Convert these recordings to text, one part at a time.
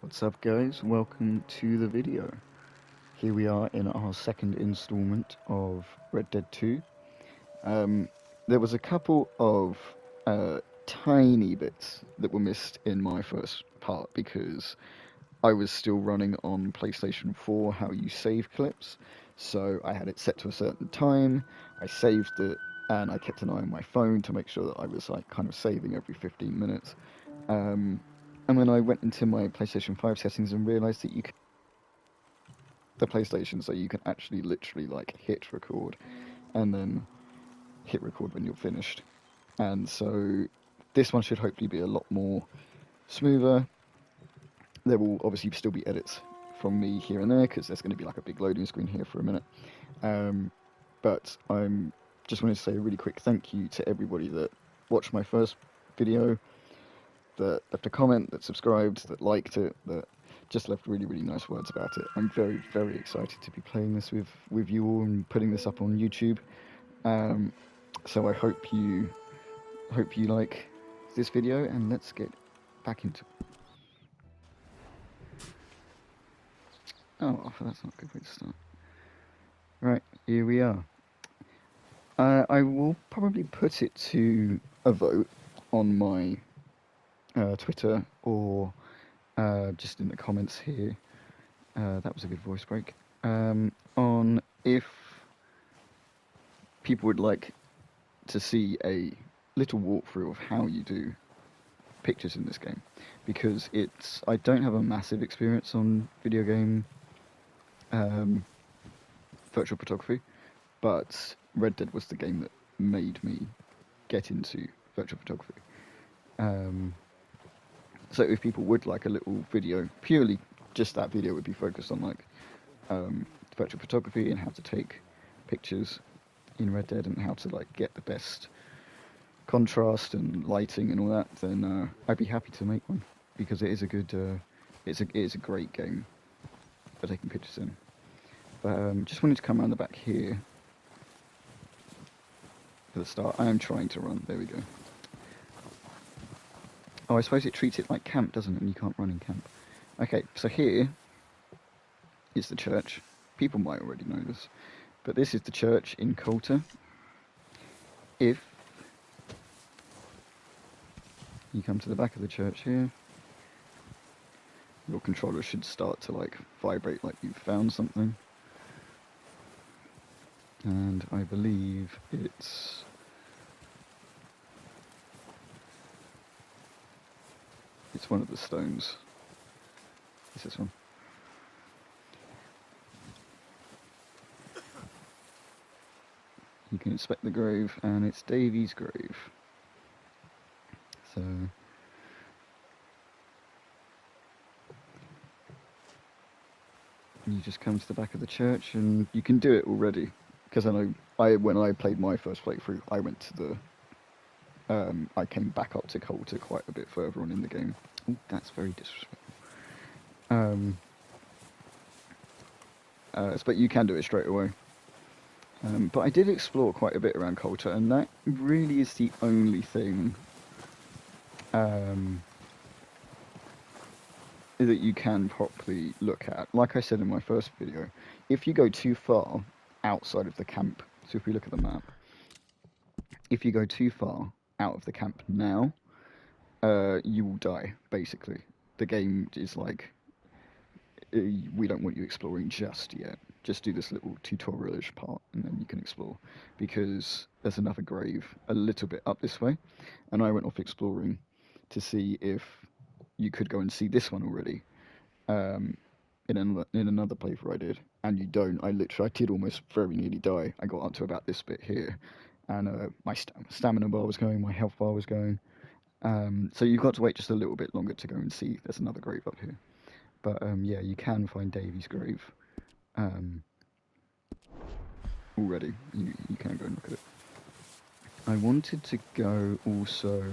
What's up guys, welcome to the video. Here we are in our second installment of Red Dead 2. There was a couple of tiny bits that were missed in my first part because I was still running on PlayStation 4 how you save clips. So I had it set to a certain time, I saved it, and I kept an eye on my phone to make sure that I was like kind of saving every 15 minutes. And then I went into my PlayStation 5 settings and realised that you can the PlayStation, so you can actually literally like hit record and then hit record when you're finished. And so this one should hopefully be a lot more smoother. There will obviously still be edits from me here and there because there's going to be like a big loading screen here for a minute. But I'm just wanted to say a really quick thank you to everybody that watched my first video, that left a comment, that subscribed, that liked it, that just left really, really nice words about it. I'm very, very excited to be playing this with you all and putting this up on YouTube. So I hope you like this video, and let's get back into it. Oh, that's not a good way to start. Right, here we are. I will probably put it to a vote on my Twitter or just in the comments here. That was a good voice break. On if people would like to see a little walkthrough of how you do pictures in this game, because I don't have a massive experience on video game virtual photography, but Red Dead was the game that made me get into virtual photography. So if people would like a little video, purely just that video would be focused on like virtual photography and how to take pictures in Red Dead and how to like get the best contrast and lighting and all that, then I'd be happy to make one, because it is a good, it is a great game for taking pictures in. But just wanted to come around the back here for the start. I am trying to run. There we go. Oh, I suppose it treats it like camp, doesn't it? And you can't run in camp. Okay, so here is the church. People might already know this, but this is the church in Coulter. If you come to the back of the church here, your controller should start to like vibrate like you've found something. And I believe it's one of the stones. It's this one. You can inspect the grave, and it's Davy's grave. So you just come to the back of the church, and you can do it already, because I know when I played my first playthrough, I went to the I came back up to Coulter quite a bit further on in the game. Oh, that's very disrespectful. But you can do it straight away. But I did explore quite a bit around Coulter, and that really is the only thing that you can properly look at. Like I said in my first video, if you go too far outside of the camp, so if we look at the map, if you go too far out of the camp now, you will die, basically. The game is like, we don't want you exploring just yet. Just do this little tutorial-ish part, and then you can explore. Because there's another grave a little bit up this way, and I went off exploring to see if you could go and see this one already. In another playthrough I did, and you don't. I did almost very nearly die. I got up to about this bit here, and my stamina bar was going, my health bar was going. So you've got to wait just a little bit longer to go and see there's another grave up here. But yeah, you can find Davy's grave already. You can go and look at it. I wanted to go also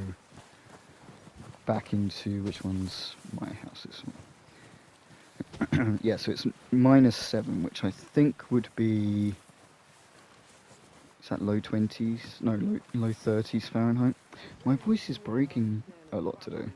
back into, which one's my house? This one. Yeah, so it's -7, which I think would be, is that low 20s? No, low 30s Fahrenheit. My voice is breaking a lot today.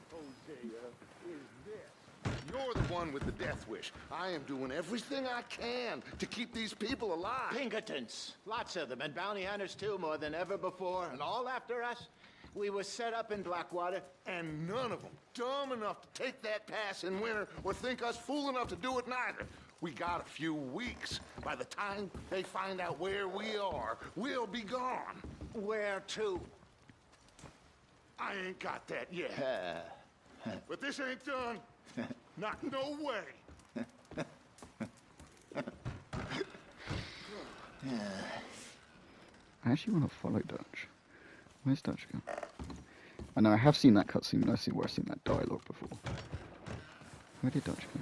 You're the one with the death wish. I am doing everything I can to keep these people alive. Pinkertons. Lots of them, and bounty hunters too, more than ever before, and all after us. We were set up in Blackwater. And none of them dumb enough to take that pass in winter or think us fool enough to do it neither. We got a few weeks. By the time they find out where we are, we'll be gone. Where to? I ain't got that yet. But this ain't done. Not no way. I actually want to follow Dutch. Where's Dutch gone? I know I have seen that cutscene. I've seen that dialogue before. Where did Dutch go?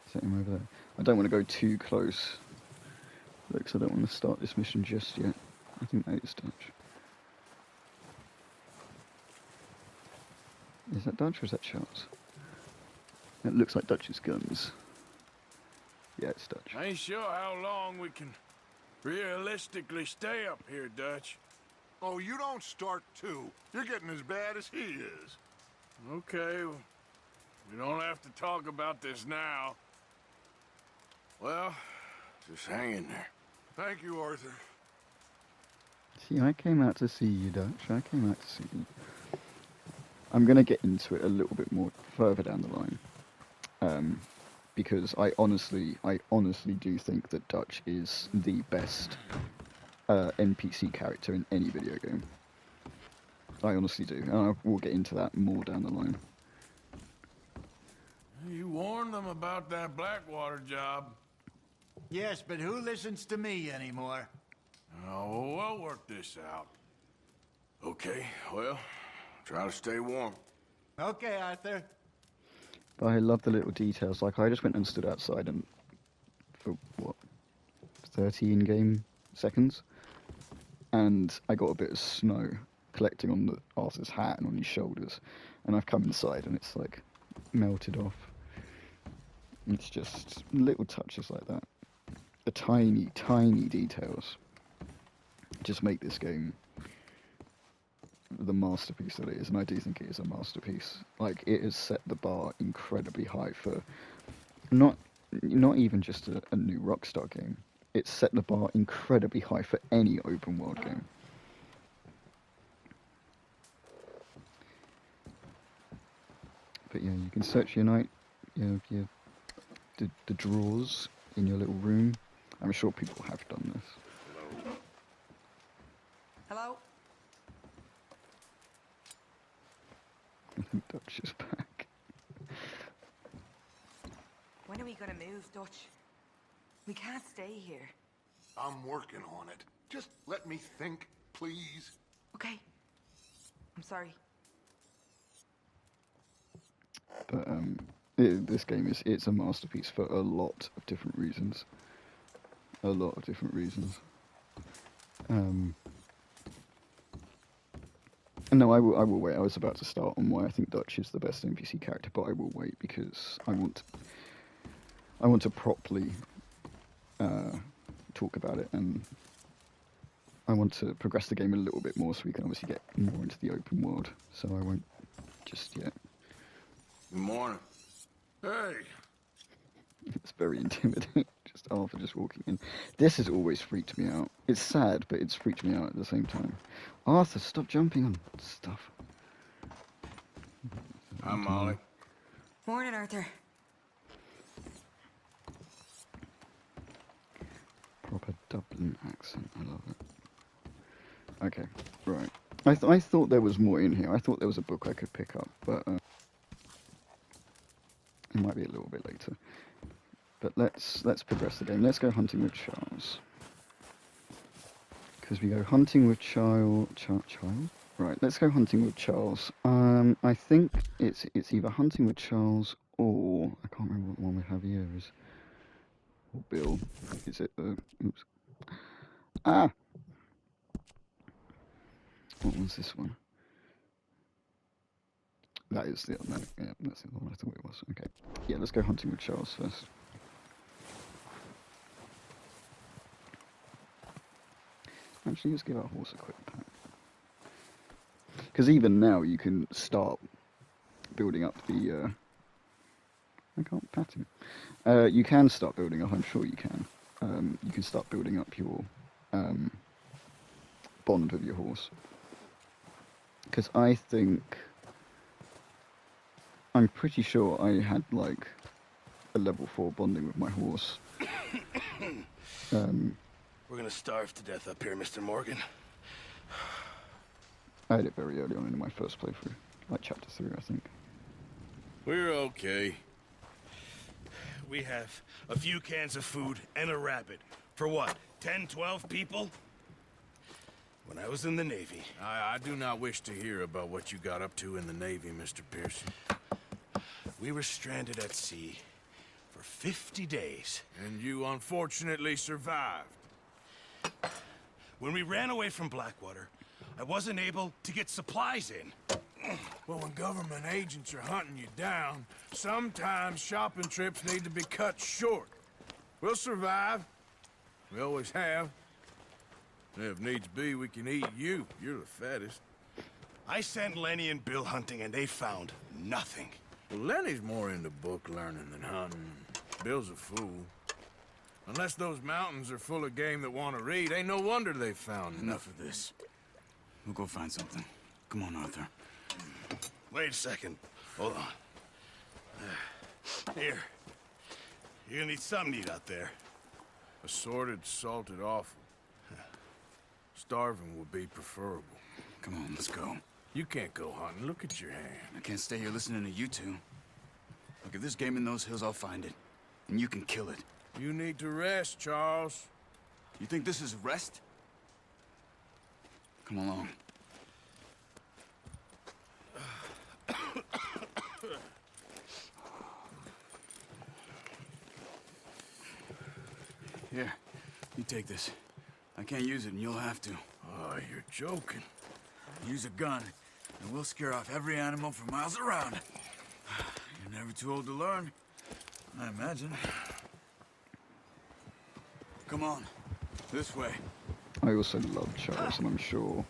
Is that him over there? I don't want to go too close. Because I don't want to start this mission just yet. I think that is Dutch. Is that Dutch or is that Charles? It looks like Dutch's guns. Yeah, it's Dutch. I ain't sure how long we can realistically stay up here, Dutch. Oh, you don't start too. You're getting as bad as he is. Okay, well, we don't have to talk about this now. Well, just hang in there. Thank you, Arthur. See, I came out to see you, Dutch. I came out to see you. I'm going to get into it a little bit more further down the line. Because I honestly do think that Dutch is the best NPC character in any video game. I honestly do. And I will get into that more down the line. You warned them about that Blackwater job. Yes, but who listens to me anymore? Oh, we'll work this out. Okay, well, try to stay warm. Okay, Arthur. But I love the little details. Like, I just went and stood outside and for, what, 30 in-game seconds? And I got a bit of snow collecting on Arthur's hat and on his shoulders. And I've come inside and it's, like, melted off. It's just little touches like that. The tiny, tiny details just make this game the masterpiece that it is, and I do think it is a masterpiece. Like, it has set the bar incredibly high for not even just a new Rockstar game. It's set the bar incredibly high for any open world game. But yeah, you can search your the drawers in your little room. I'm sure people have done this. Hello? I think Dutch is back. When are we gonna move, Dutch? We can't stay here. I'm working on it. Just let me think, please. Okay. I'm sorry. But this game it's a masterpiece for a lot of different reasons. A lot of different reasons. No, I will wait. I was about to start on why I think Dutch is the best NPC character, but I will wait because I want to properly talk about it, and I want to progress the game a little bit more so we can obviously get more into the open world. So I won't just yet. Good morning. Hey. It's very intimidating. Just Arthur just walking in. This has always freaked me out. It's sad, but it's freaked me out at the same time. Arthur, stop jumping on stuff. Hi, Molly. Morning, Arthur. Proper Dublin accent. I love it. Okay, right. I thought there was more in here. I thought there was a book I could pick up, but it might be a little bit later. But let's progress the game. Let's go hunting with Charles. Because we go hunting with Child? Right, let's go hunting with Charles. I think it's either hunting with Charles or I can't remember what one we have here is. Or Bill. Is it oops. Ah! What was this one? That is the no, yeah, that's the one I thought it was. Okay. Yeah, let's go hunting with Charles first. Actually, let's give our horse a quick pat. Because even now you can start building up the. I can't pat him. You can start building up. I'm sure you can. You can start building up your bond with your horse. Because I'm pretty sure I had like a level 4 bonding with my horse. We're gonna starve to death up here, Mr. Morgan. I had it very early on in my first playthrough, like chapter 3, I think. We're okay. We have a few cans of food and a rabbit. For what, 10, 12 people? When I was in the Navy. I do not wish to hear about what you got up to in the Navy, Mr. Pearson. We were stranded at sea for 50 days. And you unfortunately survived. When we ran away from Blackwater, I wasn't able to get supplies in. Well, when government agents are hunting you down, sometimes shopping trips need to be cut short. We'll survive. We always have. And if needs be, we can eat you. You're the fattest. I sent Lenny and Bill hunting, and they found nothing. Well, Lenny's more into book learning than hunting. Bill's a fool. Unless those mountains are full of game that want to read, ain't no wonder they found Enough of this. We'll go find something. Come on, Arthur. Wait a second. Hold on. Here. You're gonna need something to eat out there. Assorted, salted offal. Starving would be preferable. Come on, let's go. You can't go hunting. Look at your hand. I can't stay here listening to you two. Look, if there's game in those hills, I'll find it. And you can kill it. You need to rest, Charles. You think this is rest? Come along. Here, you take this. I can't use it, and you'll have to. Oh, you're joking. Use a gun, and we'll scare off every animal for miles around. You're never too old to learn, I imagine. Come on, this way. I also love Charles, and I'm sure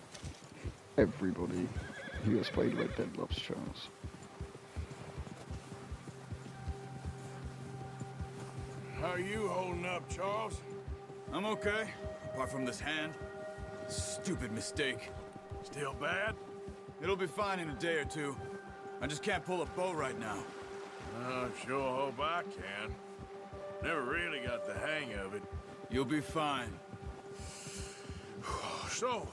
everybody who has played Red Dead loves Charles. How are you holding up, Charles? I'm okay, apart from this hand. Stupid mistake. Still bad? It'll be fine in a day or two. I just can't pull a bow right now. I sure hope I can. Never really got the hang of it. You'll be fine. So,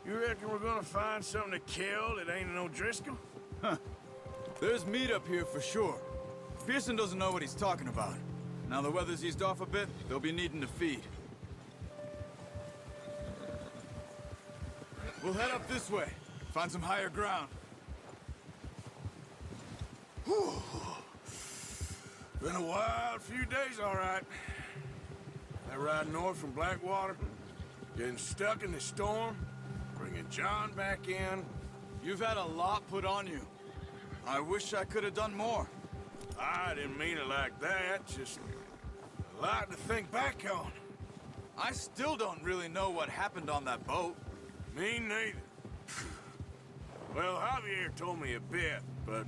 you reckon we're gonna find something to kill that ain't no Driscoll? There's meat up here for sure. Pearson doesn't know what he's talking about. Now the weather's eased off a bit, they'll be needing to feed. We'll head up this way. Find some higher ground. Whew. Been a wild few days, all right. That ride north from Blackwater, getting stuck in the storm, bringing John back in. You've had a lot put on you. I wish I could have done more. I didn't mean it like that, just a lot to think back on. I still don't really know what happened on that boat. Me neither. Well, Javier told me a bit, but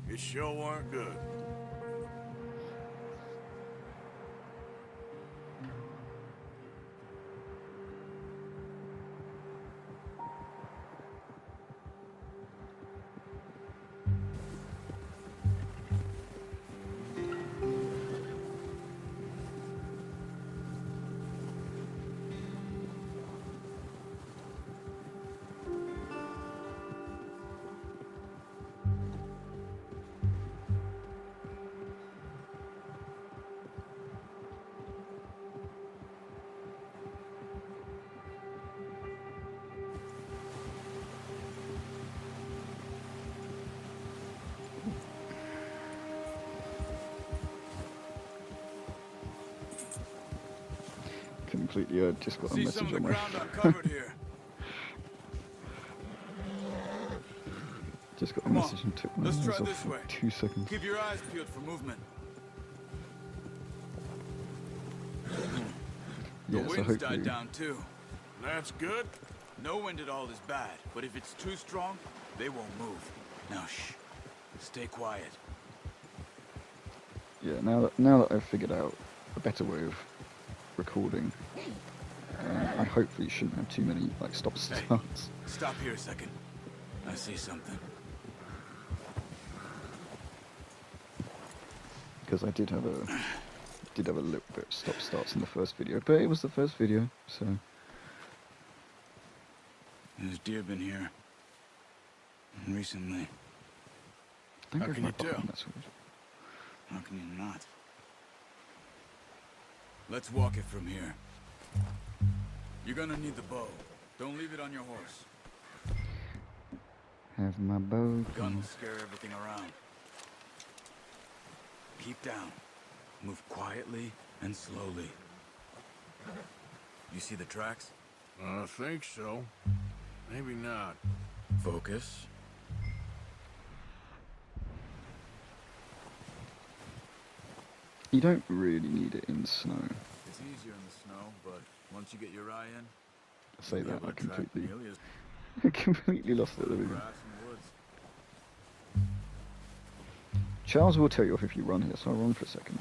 it sure weren't good. Completely, just got a See message some of the on my ground uncovered here. just got a Come on, message and took my let's eyes try off this for way. 2 seconds. Keep your eyes peeled for movement. The Yeah, so wind's died hopefully, down too. That's good. No wind at all is bad, but if it's too strong, they won't move. Now shh. Stay quiet. Yeah, now that I've figured out a better way of recording, I hopefully shouldn't have too many like stops and Hey, starts. stop here a second. I see something. Because I did have a little bit of stop starts in the first video, but it was the first video, so There's deer been here. Recently. I think How I've can you got behind tell? that sword. How can you not? Let's walk it from here. You're gonna need the bow. Don't leave it on your horse. Have my bow. Gun will scare everything around. Keep down. Move quietly and slowly. You see the tracks? I think so. Maybe not. Focus. You don't really need it in snow. It's easier in the snow, but once you get your eye in, I say you'll be that able I to track completely, nearly as completely lost it at the beginning. grass and woods. Charles will tell you off if you run here, so I'll run for a second.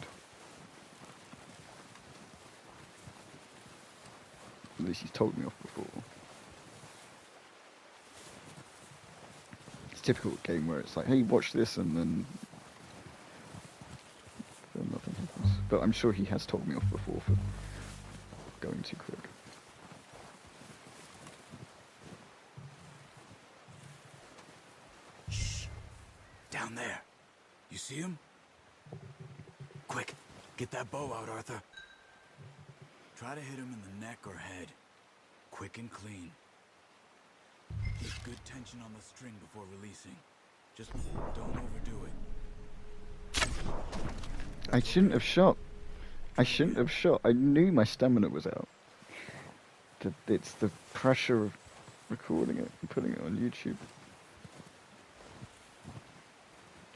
At least he's told me off before. It's a typical game where it's like, hey, watch this, and then nothing happens. But I'm sure he has told me off before for going too quick. Shh. Down there. You see him? Quick, get that bow out, Arthur. Try to hit him in the neck or head. Quick and clean. Keep good tension on the string before releasing. Just don't overdo it. I shouldn't have shot. I shouldn't have shot. I knew my stamina was out. It's the pressure of recording it and putting it on YouTube.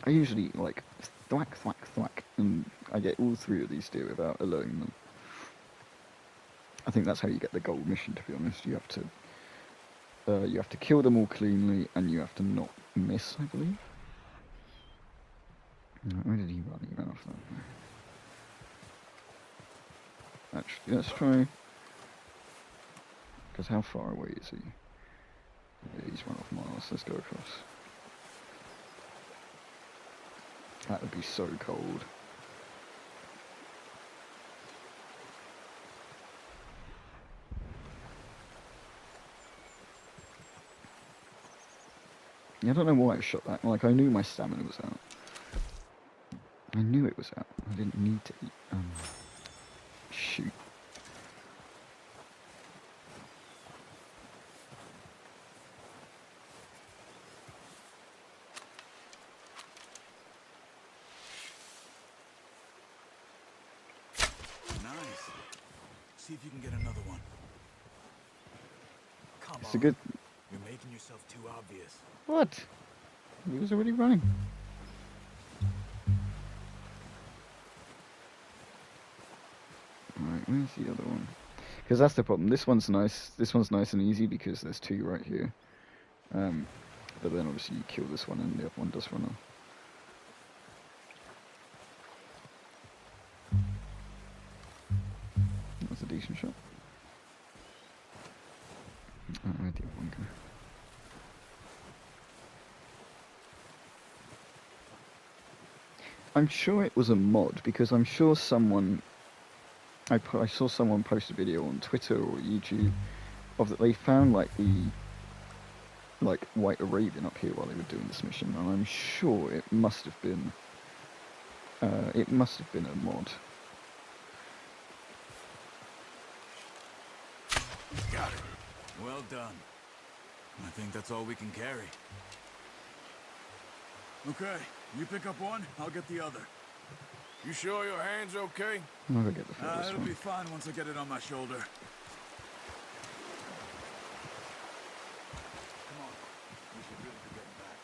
I usually like thwack, thwack, thwack, and I get all three of these deer without alerting them. I think that's how you get the gold mission. To be honest, you have to kill them all cleanly, and you have to not miss. I believe. Where did he run? He ran off that way. Actually, let's try. Because how far away is he? Yeah, he's run off miles. Let's go across. That would be so cold. Yeah, I don't know why I shot that. Like, I knew my stamina was out. I knew it was out. I didn't need to eat. Shoot. Nice. See if you can get another one. Come It's on. a good. You're making yourself too obvious. What? He was already running. Alright, where's the other one? Because that's the problem. This one's nice. This one's nice and easy because there's two right here. But then obviously you kill this one and the other one does run off. That's a decent shot. Where'd the other one go? I'm sure it was a mod because I'm sure someone. I saw someone post a video on Twitter or YouTube of that they found like the White Arabian up here while they were doing this mission, and I'm sure it must have been a mod. Got it. Well done. I think that's all we can carry. Okay, you pick up one, I'll get the other. You sure your hand's okay? I'll go get the first It'll one. be fine once I get it on my shoulder. Come on, we should really be getting back.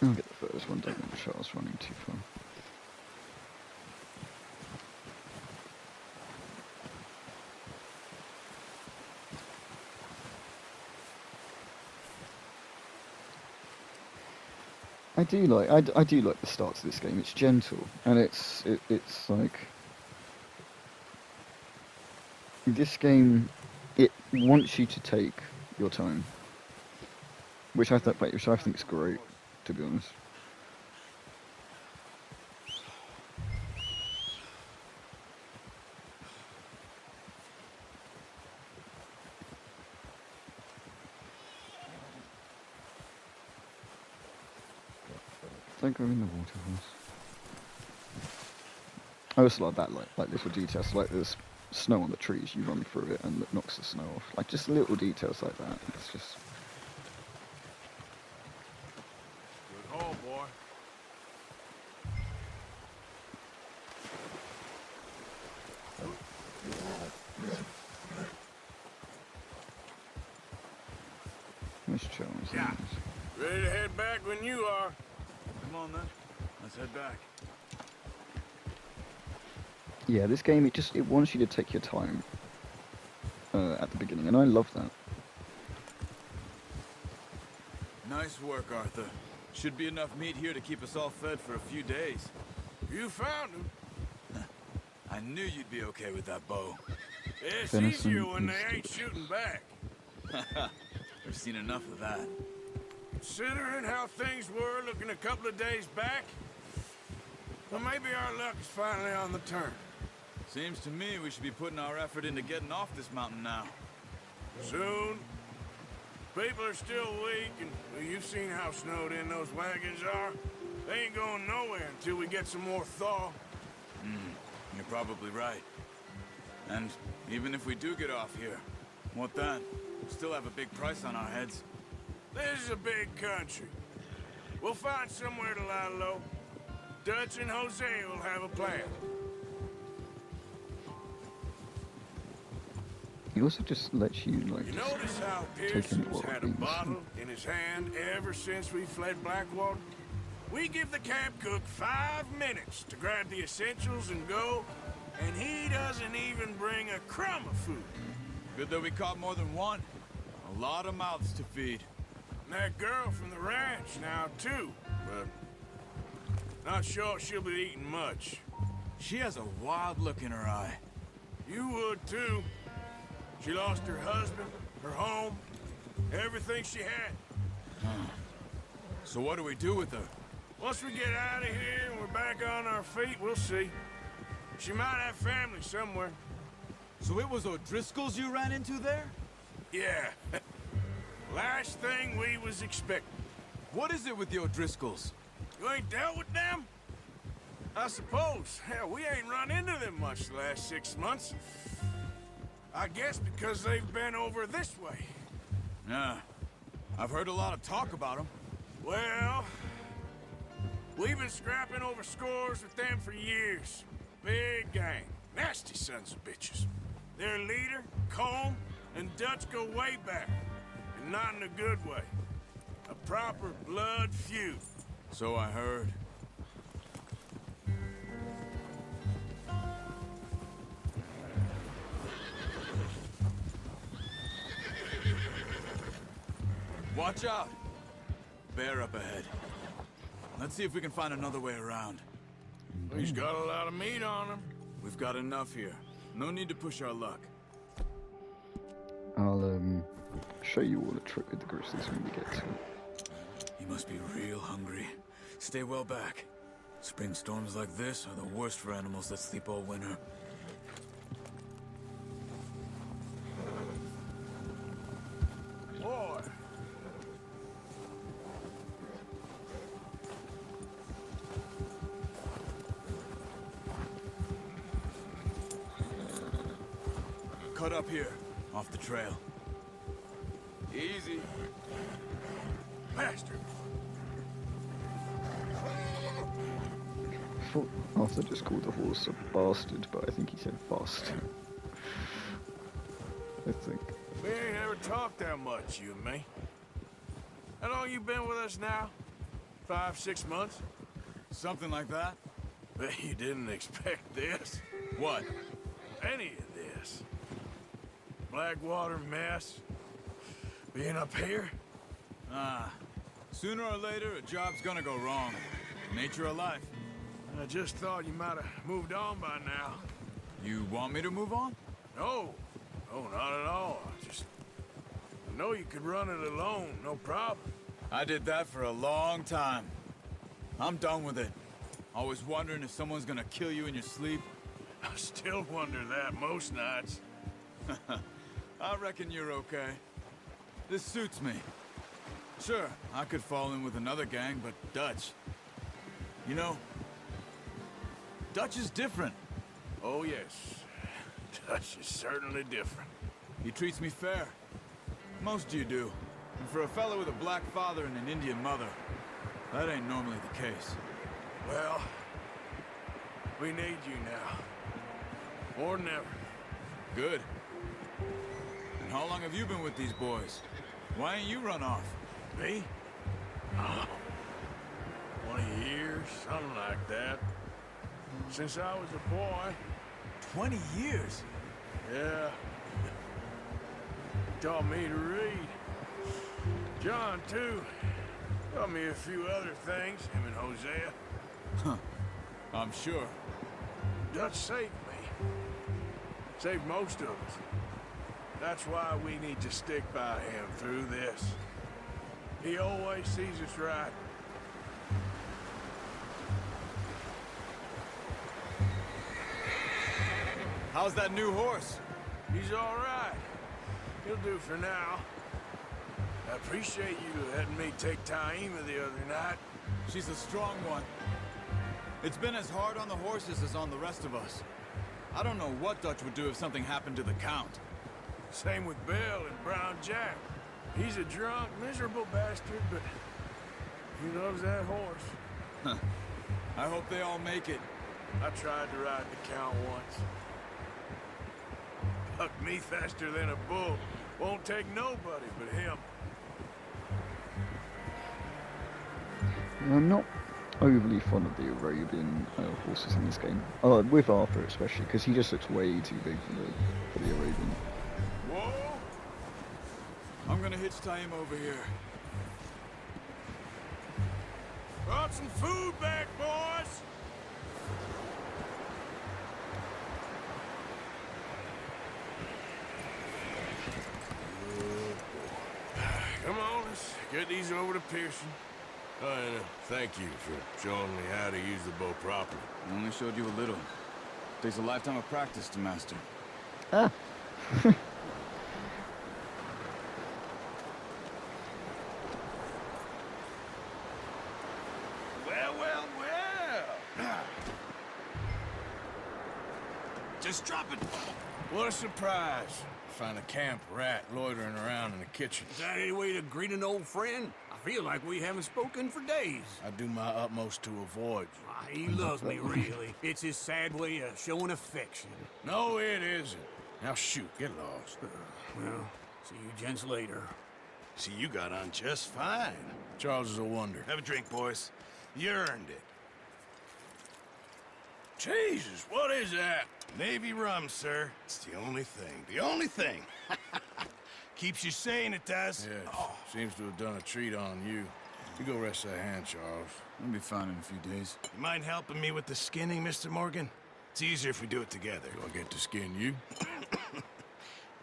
I'll get the first one. Don't want Charles running too far. I do like the start to this game. It's gentle, and it's like this game. It wants you to take your time, which I think is great, to be honest. Don't go in the waterfalls. I also like that, like little details, like there's snow on the trees, you run through it and it knocks the snow off. Like just little details like that. It's just. Good haul, boy. Nice challenge. Yeah. Ready to head back when you are. Come on, then. Let's head back. Yeah, this game it wants you to take your time at the beginning, and I love that. Nice work, Arthur. Should be enough meat here to keep us all fed for a few days. You found him. I knew you'd be okay with that bow. It's Venison easier when they and ain't shooting back. We've seen enough of that. Considering how things were looking a couple of days back, well, maybe our luck is finally on the turn. Seems to me we should be putting our effort into getting off this mountain now. Soon. People are still weak, and well, you've seen how snowed in those wagons are. They ain't going nowhere until we get some more thaw. You're probably right. And even if we do get off here, what then? We'll still have a big price on our heads. This is a big country. We'll find somewhere to lie low. Dutch and Jose will have a plan. He also just lets you like You just notice how take in Pearson's what had a things. bottle in his hand ever since we fled Blackwater? We give the camp cook 5 minutes to grab the essentials and go, and he doesn't even bring a crumb of food. Good that we caught more than one. A lot of mouths to feed. And that girl from the ranch now, too, but not sure she'll be eating much. She has a wild look in her eye. You would, too. She lost her husband, her home, everything she had. So what do we do with her? Once we get out of here and we're back on our feet, we'll see. She might have family somewhere. So it was O'Driscoll's you ran into there? Yeah. Last thing we was expecting. What is it with the O'Driscolls? You ain't dealt with them? I suppose. Hell, we ain't run into them much the last 6 months. I guess because they've been over this way. Yeah. I've heard a lot of talk about them. Well, we've been scrapping over scores with them for years. Big gang. Nasty sons of bitches. Their leader, Colm, and Dutch go way back. And not in a good way. A proper blood feud. So I heard. Watch out! Bear up ahead. Let's see if we can find another way around. He's got a lot of meat on him. We've got enough here. No need to push our luck. I'll show you all the trick with the grizzlies when we get to it. He must be real hungry. Stay well back. Spring storms like this are the worst for animals that sleep all winter. Boy. Cut up here, off the trail. Easy. Bastard. I thought Arthur just called the horse a bastard, but I think he said bastard. I think. We ain't ever talked that much, you and me. How long you been with us now? 5, 6 months? Something like that? Bet you didn't expect this. What? Any of this. Blackwater mess. Being up here? Ah, Sooner or later, a job's gonna go wrong. Nature of life. I just thought you might have moved on by now. You want me to move on? No. No, not at all. I know you could run it alone, no problem. I did that for a long time. I'm done with it. Always wondering if someone's gonna kill you in your sleep. I still wonder that most nights. I reckon you're okay. This suits me. Sure, I could fall in with another gang, but Dutch... You know, Dutch is different. Oh, yes. Dutch is certainly different. He treats me fair. Most of you do. And for a fellow with a black father and an Indian mother, that ain't normally the case. Well, we need you now. More than ever. Good. And how long have you been with these boys? Why ain't you run off? Me? Oh, 20 years, something like that. Since I was a boy. 20 years? Yeah. Taught me to read. John, too. Taught me a few other things, him and Hosea. Huh. I'm sure. Dutch saved me. Saved most of us. That's why we need to stick by him through this. He always sees us right. How's that new horse? He's all right. He'll do for now. I appreciate you letting me take Taima the other night. She's a strong one. It's been as hard on the horses as on the rest of us. I don't know what Dutch would do if something happened to the Count. Same with Bill and Brown Jack. He's a drunk, miserable bastard, but he loves that horse. Huh. I hope they all make it. I tried to ride the Count once. Bucked me faster than a bull. Won't take nobody but him. I'm not overly fond of the Arabian horses in this game. With Arthur especially, because he just looks way too big for the Arabian. Whoa! I'm gonna hitch Taima over here. Brought some food back, boys! Come on, let's get these over to Pearson. Oh, and thank you for showing me how to use the bow properly. I only showed you a little. Takes a lifetime of practice to master. Ah! Well, well, well. Just drop it. What a surprise. Find a camp rat loitering around in the kitchen. Is that any way to greet an old friend? I feel like we haven't spoken for days. I do my utmost to avoid you. Ah, he loves me, really. It's his sad way of showing affection. No, it isn't. Now shoot, get lost. Well, see you gents later. See, you got on just fine. Charles is a wonder. Have a drink, boys. You earned it. Jesus, what is that? Navy rum, sir. It's the only thing. The only thing. Keeps you sane, it does. Yes, seems to have done a treat on you. You go rest that hand, Charles. I'll be fine in a few days. You mind helping me with the skinning, Mr. Morgan? It's easier if we do it together. Do I get to skin you?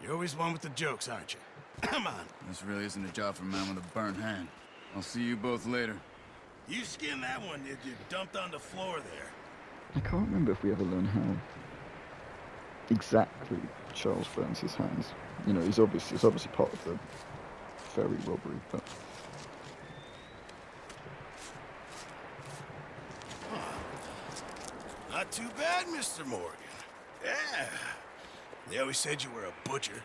You're always one with the jokes, aren't you? Come on. This really isn't a job for a man with a burnt hand. I'll see you both later. You skinned that one, did you? Dumped on the floor there. I can't remember if we ever learn how exactly Charles burns his hands. You know, it's obviously part of the ferry robbery, but... Not too bad, Mr. Morgan. Yeah. They always said you were a butcher.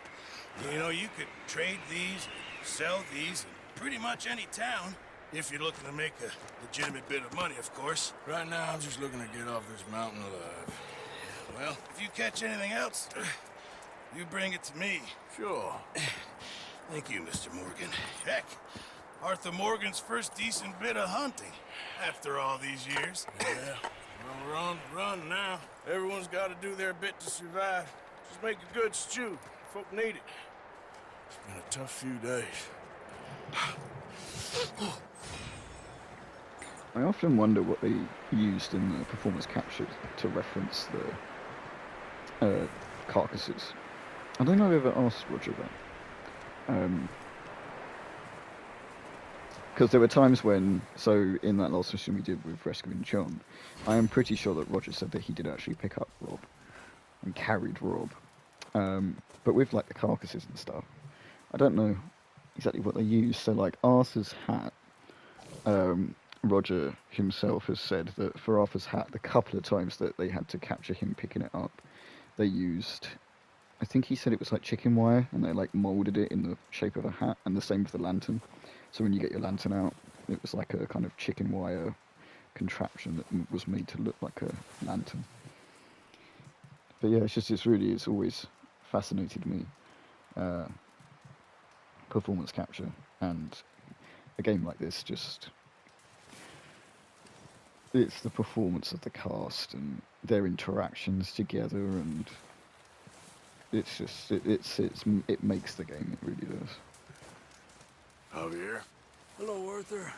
You know, you could trade these, sell these, in pretty much any town. If you're looking to make a legitimate bit of money, of course. Right now, I'm just looking to get off this mountain alive. Well, if you catch anything else, you bring it to me. Sure. Thank you, Mr. Morgan. Heck, Arthur Morgan's first decent bit of hunting after all these years. Yeah. Well, run now. Everyone's got to do their bit to survive. Just make a good stew. Folk need it. It's been a tough few days. I often wonder what they used in the performance capture to reference the carcasses. I don't know if I've ever asked Roger that. Because there were times when, so in that last mission we did with rescuing John, I am pretty sure that Roger said that he did actually pick up Rob and carried Rob. But with like the carcasses and stuff, I don't know exactly what they used. So like Arthur's hat, Roger himself has said that for Arthur's hat, the couple of times that they had to capture him picking it up, they used, I think he said it was like chicken wire, and they like moulded it in the shape of a hat, and the same with the lantern. So when you get your lantern out, it was like a kind of chicken wire contraption that was made to look like a lantern. But yeah, it's always fascinated me, performance capture, and a game like this it's the performance of the cast and their interactions together, and it makes the game. It really does. Javier. Hello, Arthur.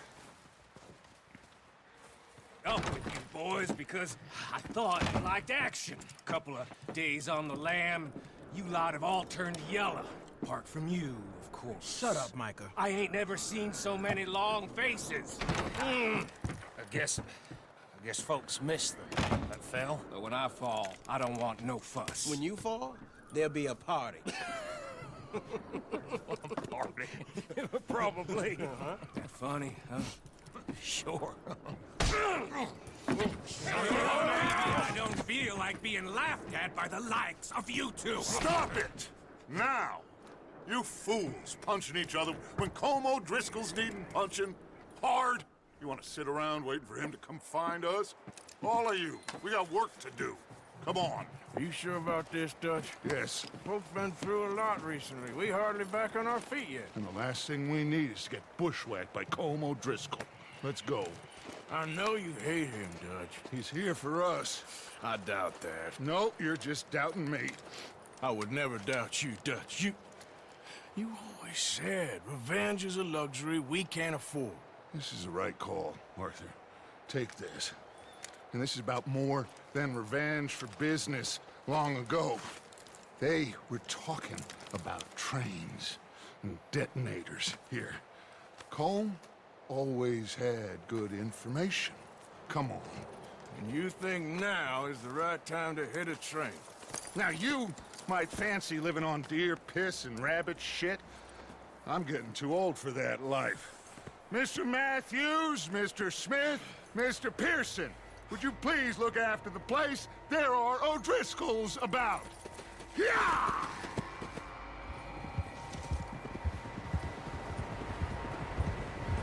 Up with you boys because I thought you liked action. Couple of days on the lam, you lot have all turned yellow. Apart from you, of course. Shut up, Micah. I ain't never seen so many long faces. I guess folks miss them. That fell. But when I fall, I don't want no fuss. When you fall, there'll be a party. Party? Probably. That funny, huh? Sure. I don't feel like being laughed at by the likes of you two. Stop it! Now! You fools punching each other when Como Driscoll's needing punching hard. You want to sit around waiting for him to come find us? All of you, we got work to do. Come on. Are you sure about this, Dutch? Yes. Folks been through a lot recently. We hardly back on our feet yet. And the last thing we need is to get bushwhacked by Como Driscoll. Let's go. I know you hate him, Dutch. He's here for us. I doubt that. No, you're just doubting me. I would never doubt you, Dutch. You always said revenge is a luxury we can't afford. This is the right call, Arthur. Take this. And this is about more than revenge for business long ago. They were talking about trains and detonators here. Colm always had good information. Come on. And you think now is the right time to hit a train? Now you might fancy living on deer piss and rabbit shit. I'm getting too old for that life. Mr. Matthews, Mr. Smith, Mr. Pearson, would you please look after the place? There are O'Driscolls about. Yeah!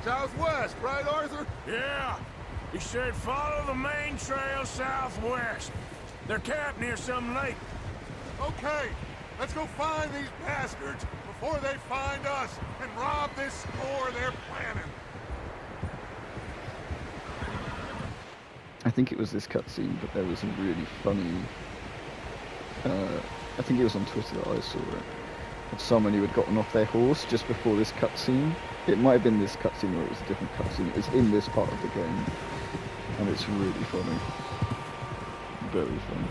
Southwest, right, Arthur? Yeah. He said follow the main trail southwest. They're camped near some lake. Okay, let's go find these bastards before they find us and rob this store they're planning. I think it was this cutscene, but there was a really funny, I think it was on Twitter that I saw it, of someone who had gotten off their horse just before this cutscene. It might have been this cutscene or it was a different cutscene. It was in this part of the game, and it's really funny. Very funny.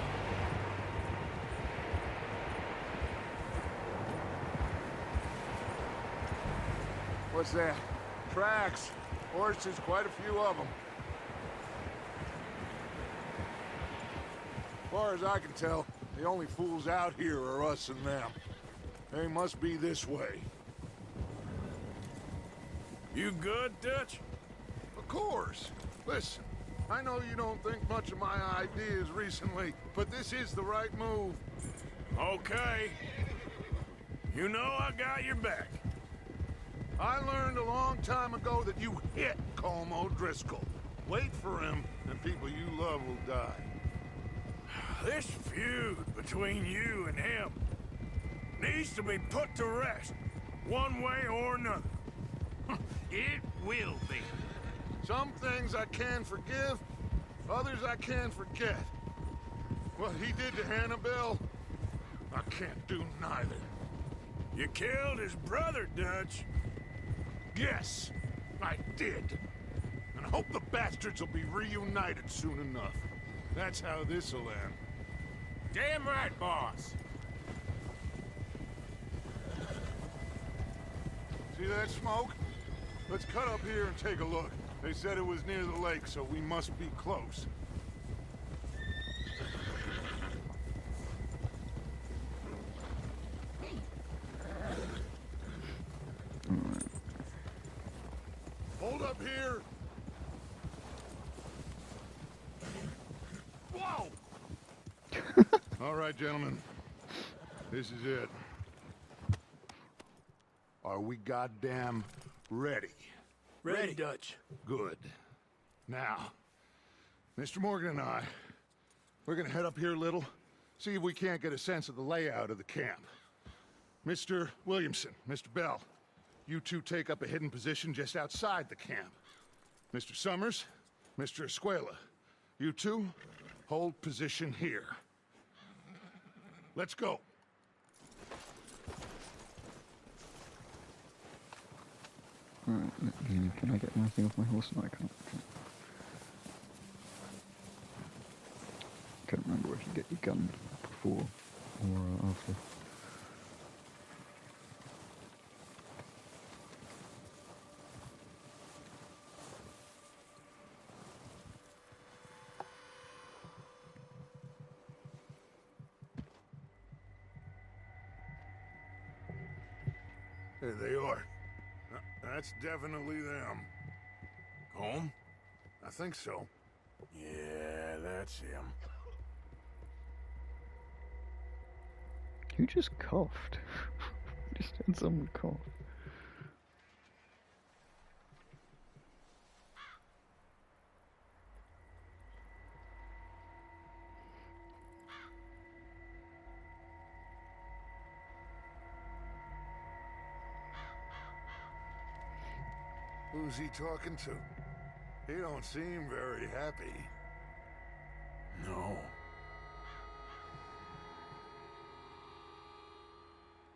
What's that? Tracks. Horses, quite a few of them. As far as I can tell, the only fools out here are us and them. They must be this way. You good, Dutch? Of course. Listen, I know you don't think much of my ideas recently, but this is the right move. Okay. You know I got your back. I learned a long time ago that you hit Colm O'Driscoll. Wait for him, and people you love will die. This feud between you and him needs to be put to rest, one way or another. It will be. Some things I can forgive, others I can forget. What he did to Annabelle, I can't do neither. You killed his brother, Dutch. Yes, I did. And I hope the bastards will be reunited soon enough. That's how this'll end. Damn right, boss. See that smoke? Let's cut up here and take a look. They said it was near the lake, so we must be close. Hold up here. Whoa! All right, gentlemen. This is it. Are we goddamn ready? Ready, Dutch. Good. Now, Mr. Morgan and I, we're gonna head up here a little, see if we can't get a sense of the layout of the camp. Mr. Williamson, Mr. Bell, you two take up a hidden position just outside the camp. Mr. Summers, Mr. Escuela, you two hold position here. Let's go. Alright, can I get my thing off my horse? No, I can't. Okay. Can't remember if you get your gun before or after. There they are. That's definitely them. Home? I think so. Yeah, that's him. Who just coughed? Just had someone cough. Who's he talking to? He don't seem very happy. No.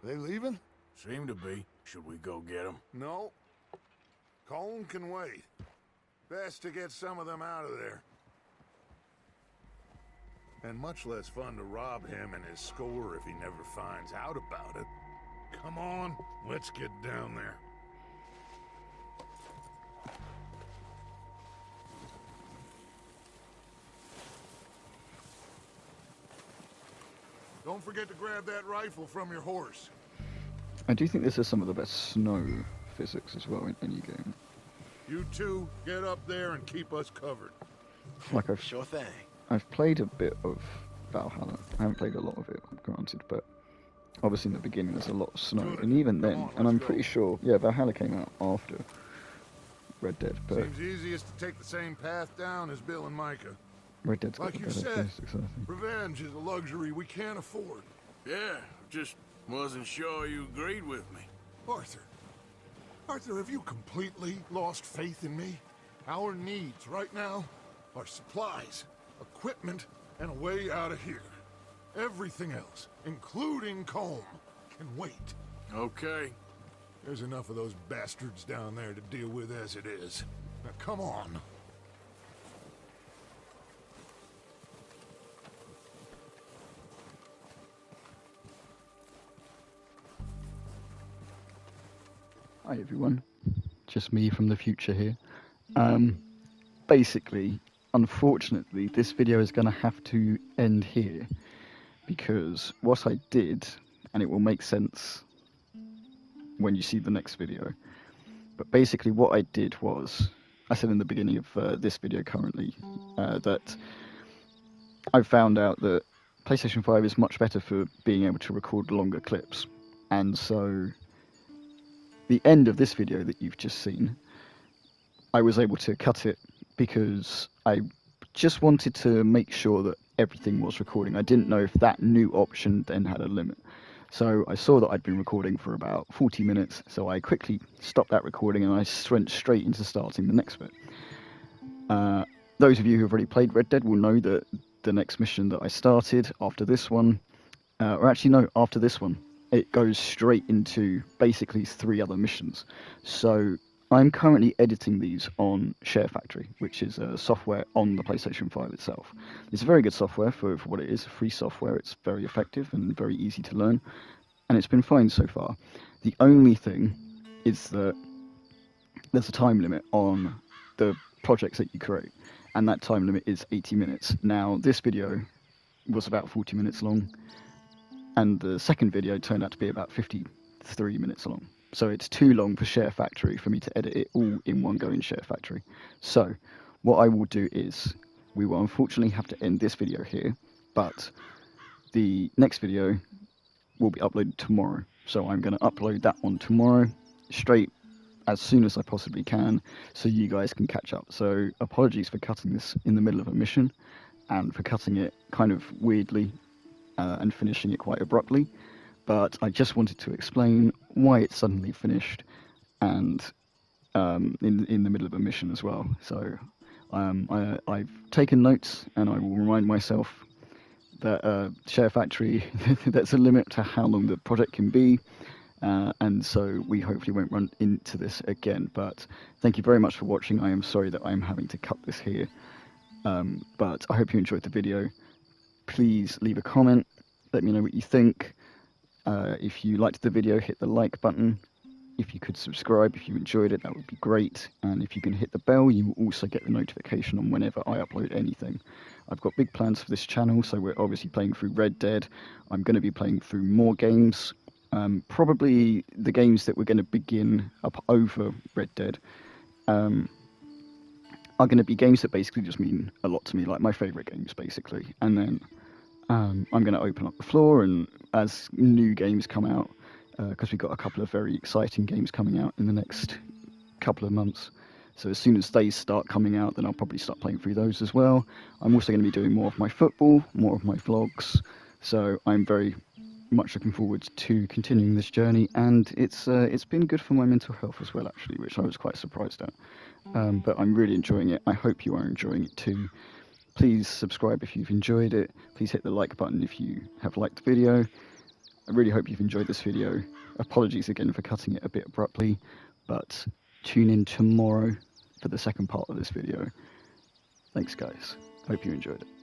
They leaving? Seem to be. Should we go get him? No. Colin can wait. Best to get some of them out of there. And much less fun to rob him and his score if he never finds out about it. Come on, let's get down there. Don't forget to grab that rifle from your horse. I do think this is some of the best snow physics as well in any game. You two, get up there and keep us covered. Like Sure thing. I've played a bit of Valhalla. I haven't played a lot of it, granted, but obviously in the beginning there's a lot of snow, Good. and even Come then, on, and I'm let's go. pretty sure, yeah, Valhalla came out after Red Dead, but Seems easiest to take the same path down as Bill and Micah. Red Dead's got Like the you better said, physics, I think. revenge is a luxury we can't afford. Yeah, just wasn't sure you agreed with me. Arthur. Arthur, have you completely lost faith in me? Our needs right now are supplies, equipment, and a way out of here. Everything else, including Colm, can wait. Okay. There's enough of those bastards down there to deal with as it is. Now come on. Hi everyone, just me from the future here. Basically, unfortunately, this video is going to have to end here because what I did, and it will make sense when you see the next video, but basically what I did was, I said in the beginning of this video currently, that I found out that PlayStation 5 is much better for being able to record longer clips, and so the end of this video that you've just seen, I was able to cut it because I just wanted to make sure that everything was recording. I didn't know if that new option then had a limit. So I saw that I'd been recording for about 40 minutes, so I quickly stopped that recording and I went straight into starting the next bit. Those of you who have already played Red Dead will know that the next mission that I started after this one, after this one, it goes straight into basically 3 other missions. So I'm currently editing these on Share Factory, which is a software on the PlayStation 5 itself. It's a very good software for what it is, free software. It's very effective and very easy to learn, and it's been fine so far. The only thing is that there's a time limit on the projects that you create, and that time limit is 80 minutes. Now, this video was about 40 minutes long, and the second video turned out to be about 53 minutes long. So it's too long for Share Factory for me to edit it all in one go in Share Factory. So what I will do is, we will unfortunately have to end this video here, but the next video will be uploaded tomorrow. So I'm going to upload that one tomorrow, straight as soon as I possibly can, so you guys can catch up. So apologies for cutting this in the middle of a mission, and for cutting it kind of weirdly and finishing it quite abruptly. But I just wanted to explain why it's suddenly finished, and in the middle of a mission as well. So I've taken notes, and I will remind myself that Share Factory, there's a limit to how long the project can be, and so we hopefully won't run into this again. But thank you very much for watching. I am sorry that I'm having to cut this here, but I hope you enjoyed the video. Please leave a comment, let me know what you think. If you liked the video, hit the like button. If you could subscribe if you enjoyed it, that would be great. And if you can hit the bell, you will also get the notification on whenever I upload anything. I've got big plans for this channel, so we're obviously playing through Red Dead. I'm going to be playing through more games. Probably the games that we're going to begin up over Red Dead are going to be games that basically just mean a lot to me, like my favourite games, basically. And then I'm going to open up the floor, and as new games come out, because we've got a couple of very exciting games coming out in the next couple of months. So as soon as they start coming out, then I'll probably start playing through those as well. I'm also going to be doing more of my football, more of my vlogs. So I'm very much looking forward to continuing this journey, and it's been good for my mental health as well, actually, which I was quite surprised at. But I'm really enjoying it. I hope you are enjoying it too. Please subscribe if you've enjoyed it. Please hit the like button if you have liked the video. I really hope you've enjoyed this video. Apologies again for cutting it a bit abruptly, but tune in tomorrow for the second part of this video. Thanks guys. Hope you enjoyed it.